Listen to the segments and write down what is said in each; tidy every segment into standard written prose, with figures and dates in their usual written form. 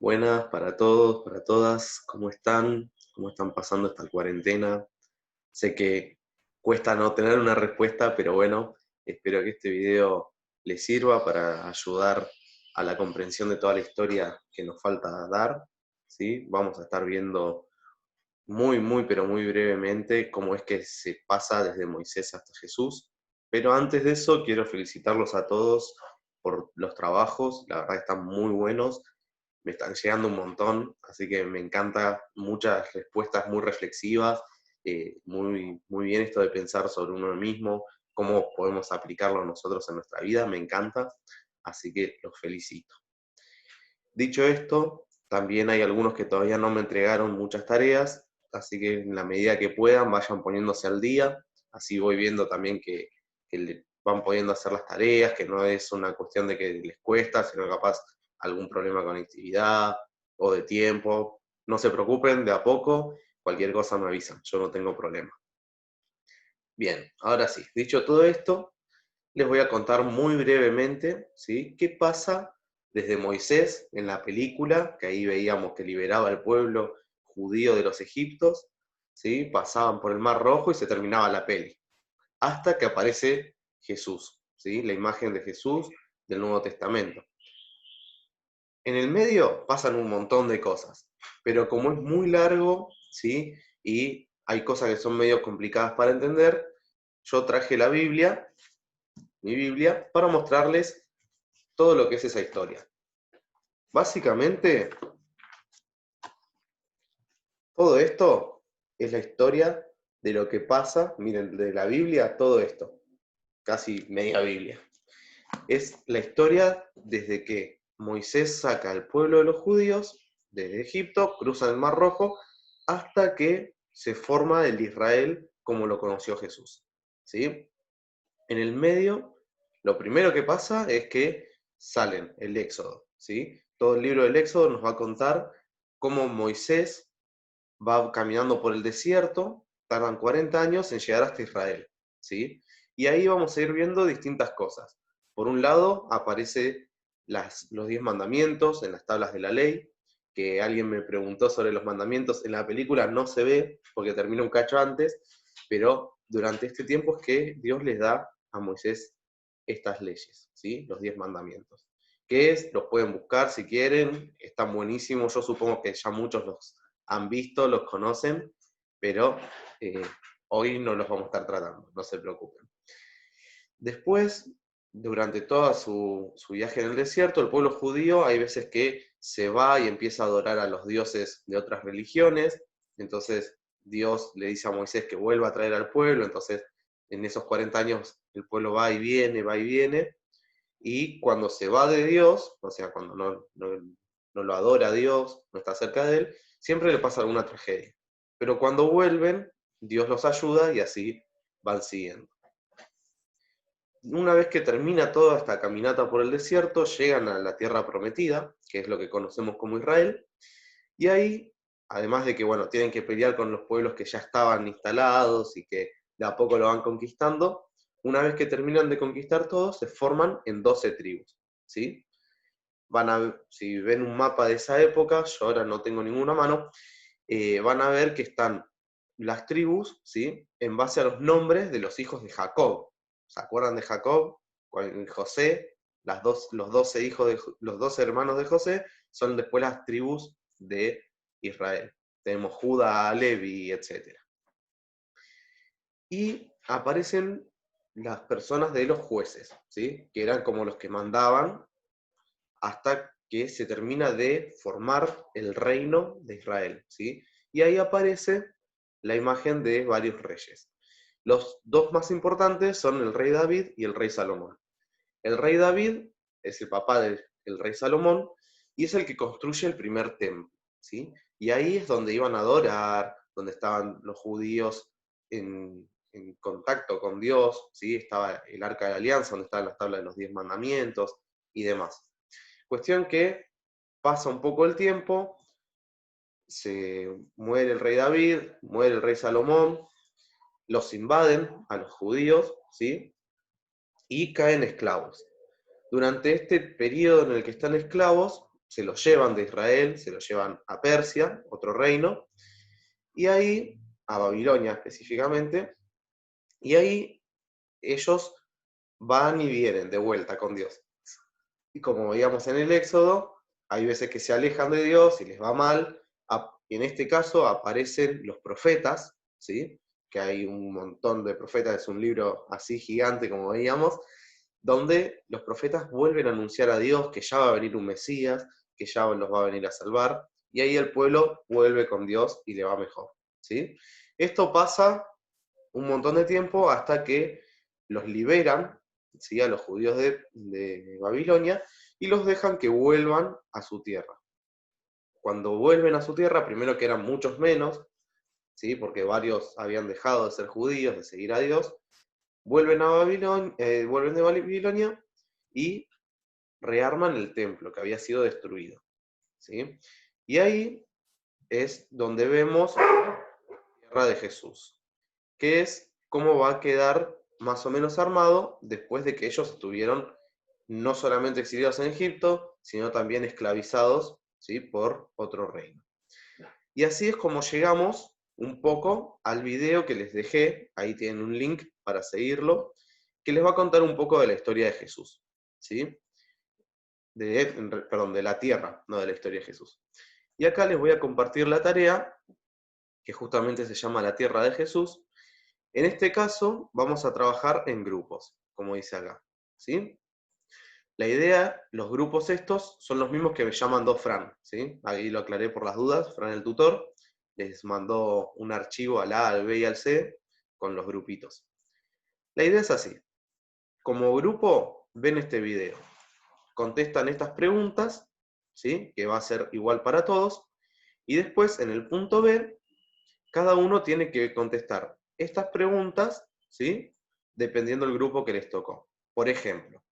Buenas para todos, para todas. ¿Cómo están? ¿Cómo están pasando esta cuarentena? Sé que cuesta no tener una respuesta, pero bueno, espero que este video les sirva para ayudar a la comprensión de toda la historia que nos falta dar, ¿sí? Vamos a estar viendo pero muy brevemente cómo es que se pasa desde Moisés hasta Jesús. Pero antes de eso, quiero felicitarlos a todos por los trabajos, la verdad están muy buenos, me están llegando un montón, así que me encanta muchas respuestas muy reflexivas, muy bien esto de pensar sobre uno mismo, cómo podemos aplicarlo nosotros en nuestra vida, me encanta, así que los felicito. Dicho esto, también hay algunos que todavía no me entregaron muchas tareas, así que en la medida que puedan vayan poniéndose al día, así voy viendo también que le van pudiendo hacer las tareas, que no es una cuestión de que les cuesta, sino capaz algún problema con conectividad o de tiempo. No se preocupen, de a poco, cualquier cosa me avisan, yo no tengo problema. Bien, ahora sí, dicho todo esto, les voy a contar muy brevemente, ¿sí? ¿Qué pasa desde Moisés en la película, que ahí veíamos que liberaba al pueblo judío de los egiptos, ¿sí? Pasaban por el Mar Rojo y se terminaba la peli, hasta que aparece Jesús, ¿sí? La imagen de Jesús del Nuevo Testamento. En el medio pasan un montón de cosas, pero como es muy largo, ¿sí? Y hay cosas que son medio complicadas para entender, yo traje la Biblia, mi Biblia, para mostrarles todo lo que es esa historia. Básicamente, todo esto es la historia de lo que pasa, miren, de la Biblia, todo esto, casi media Biblia. Es la historia desde que Moisés saca al pueblo de los judíos desde Egipto, cruza el Mar Rojo, hasta que se forma el Israel como lo conoció Jesús. ¿Sí? En el medio, lo primero que pasa es que salen el Éxodo. ¿Sí? Todo el libro del Éxodo nos va a contar cómo Moisés va caminando por el desierto, tardan 40 años en llegar hasta Israel, ¿sí? Y ahí vamos a ir viendo distintas cosas. Por un lado, aparecen los 10 mandamientos en las tablas de la ley, que alguien me preguntó sobre los mandamientos, en la película no se ve, porque termina un cacho antes, pero durante este tiempo es que Dios les da a Moisés estas leyes, ¿sí? Los 10 mandamientos. ¿Qué es? Los pueden buscar si quieren, están buenísimos, yo supongo que ya muchos los han visto, los conocen, pero hoy no los vamos a estar tratando, no se preocupen. Después, durante todo su viaje en el desierto, el pueblo judío hay veces que se va y empieza a adorar a los dioses de otras religiones, entonces Dios le dice a Moisés que vuelva a traer al pueblo, entonces en esos 40 años el pueblo va y viene, y cuando se va de Dios, o sea, cuando no lo adora a Dios, no está cerca de él, siempre le pasa alguna tragedia. Pero cuando vuelven, Dios los ayuda y así van siguiendo. Una vez que termina toda esta caminata por el desierto, llegan a la tierra prometida, que es lo que conocemos como Israel, y ahí, además de que, bueno, tienen que pelear con los pueblos que ya estaban instalados y que de a poco lo van conquistando, una vez que terminan de conquistar todos, se forman en 12 tribus, ¿sí? Si ven un mapa de esa época, yo ahora no tengo ninguna mano, van a ver que están las tribus, ¿sí? En base a los nombres de los hijos de Jacob. ¿Se acuerdan de Jacob? José, los 12 hijos los 12 hermanos de José son después las tribus de Israel. Tenemos Judá, Levi, etc. Y aparecen las personas de los jueces, ¿sí? Que eran como los que mandaban hasta que se termina de formar el reino de Israel, ¿sí? Y ahí aparece la imagen de varios reyes. Los dos más importantes son el rey David y el rey Salomón. El rey David es el papá del rey Salomón y es el que construye el primer templo, ¿sí? Y ahí es donde iban a adorar, donde estaban los judíos en contacto con Dios, ¿sí? Estaba el Arca de la Alianza, donde estaban las tablas de los 10 mandamientos y demás. Cuestión que pasa un poco el tiempo, se muere el rey David, muere el rey Salomón, los invaden a los judíos, ¿sí? Y caen esclavos. Durante este periodo en el que están esclavos, se los llevan de Israel, se los llevan a Persia, otro reino, y ahí, a Babilonia específicamente, y ahí ellos van y vienen de vuelta con Dios. Y como veíamos en el Éxodo, hay veces que se alejan de Dios y les va mal. En este caso aparecen los profetas, ¿sí? Que hay un montón de profetas, es un libro así gigante como veíamos, donde los profetas vuelven a anunciar a Dios que ya va a venir un Mesías, que ya los va a venir a salvar, y ahí el pueblo vuelve con Dios y le va mejor, ¿sí? Esto pasa un montón de tiempo hasta que los liberan, ¿sí? A los judíos de Babilonia, y los dejan que vuelvan a su tierra. Cuando vuelven a su tierra, primero que eran muchos menos, ¿sí? Porque varios habían dejado de ser judíos, de seguir a Dios, vuelven de Babilonia y rearman el templo que había sido destruido, ¿sí? Y ahí es donde vemos la tierra de Jesús, que es cómo va a quedar más o menos armado después de que ellos estuvieron no solamente exiliados en Egipto, sino también esclavizados, ¿sí? Por otro reino. Y así es como llegamos un poco al video que les dejé, ahí tienen un link para seguirlo, que les va a contar un poco de la historia de Jesús, ¿sí? Perdón, de la tierra, no de la historia de Jesús. Y acá les voy a compartir la tarea, que justamente se llama La Tierra de Jesús. En este caso, vamos a trabajar en grupos, como dice acá, ¿sí? La idea, los grupos estos, son los mismos que me llaman Fran, ¿sí? Ahí lo aclaré por las dudas, Fran el tutor, les mandó un archivo al A, al B y al C, con los grupitos. La idea es así, como grupo, ven este video, contestan estas preguntas, ¿sí? Que va a ser igual para todos, y después, en el punto B, cada uno tiene que contestar estas preguntas, ¿sí? Dependiendo del grupo que les tocó. Por ejemplo,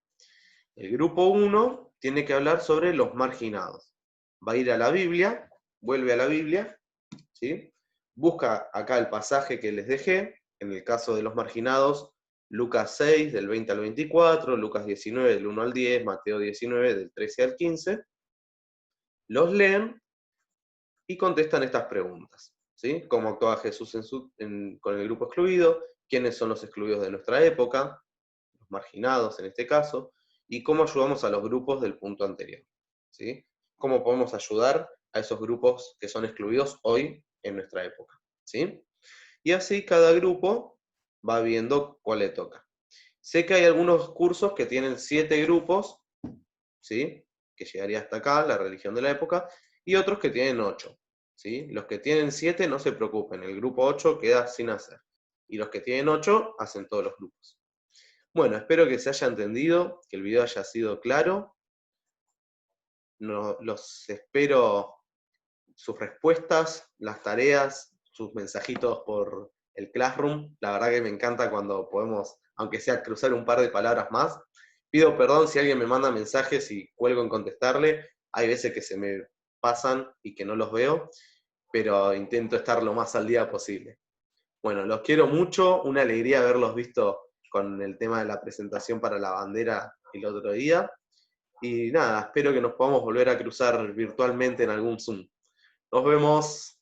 el grupo 1 tiene que hablar sobre los marginados. Va a ir a la Biblia, vuelve a la Biblia, ¿sí? Busca acá el pasaje que les dejé, en el caso de los marginados, Lucas 6, del 20 al 24, Lucas 19, del 1 al 10, Mateo 19, del 13 al 15. Los leen y contestan estas preguntas, ¿sí? ¿Cómo actuaba Jesús con el grupo excluido? ¿Quiénes son los excluidos de nuestra época? Los marginados en este caso. ¿Y cómo ayudamos a los grupos del punto anterior? ¿Sí? ¿Cómo podemos ayudar a esos grupos que son excluidos hoy en nuestra época? ¿Sí? Y así cada grupo va viendo cuál le toca. Sé que hay algunos cursos que tienen 7 grupos, ¿sí? Que llegaría hasta acá, la religión de la época, y otros que tienen 8. ¿Sí? Los que tienen 7 no se preocupen, el grupo 8 queda sin hacer. Y los que tienen 8 hacen todos los grupos. Bueno, espero que se haya entendido, que el video haya sido claro. No, los espero sus respuestas, las tareas, sus mensajitos por el Classroom. La verdad que me encanta cuando podemos, aunque sea cruzar un par de palabras más. Pido perdón si alguien me manda mensajes y cuelgo en contestarle. Hay veces que se me pasan y que no los veo, pero intento estar lo más al día posible. Bueno, los quiero mucho, una alegría haberlos visto con el tema de la presentación para la bandera el otro día. Y nada, espero que nos podamos volver a cruzar virtualmente en algún Zoom. Nos vemos.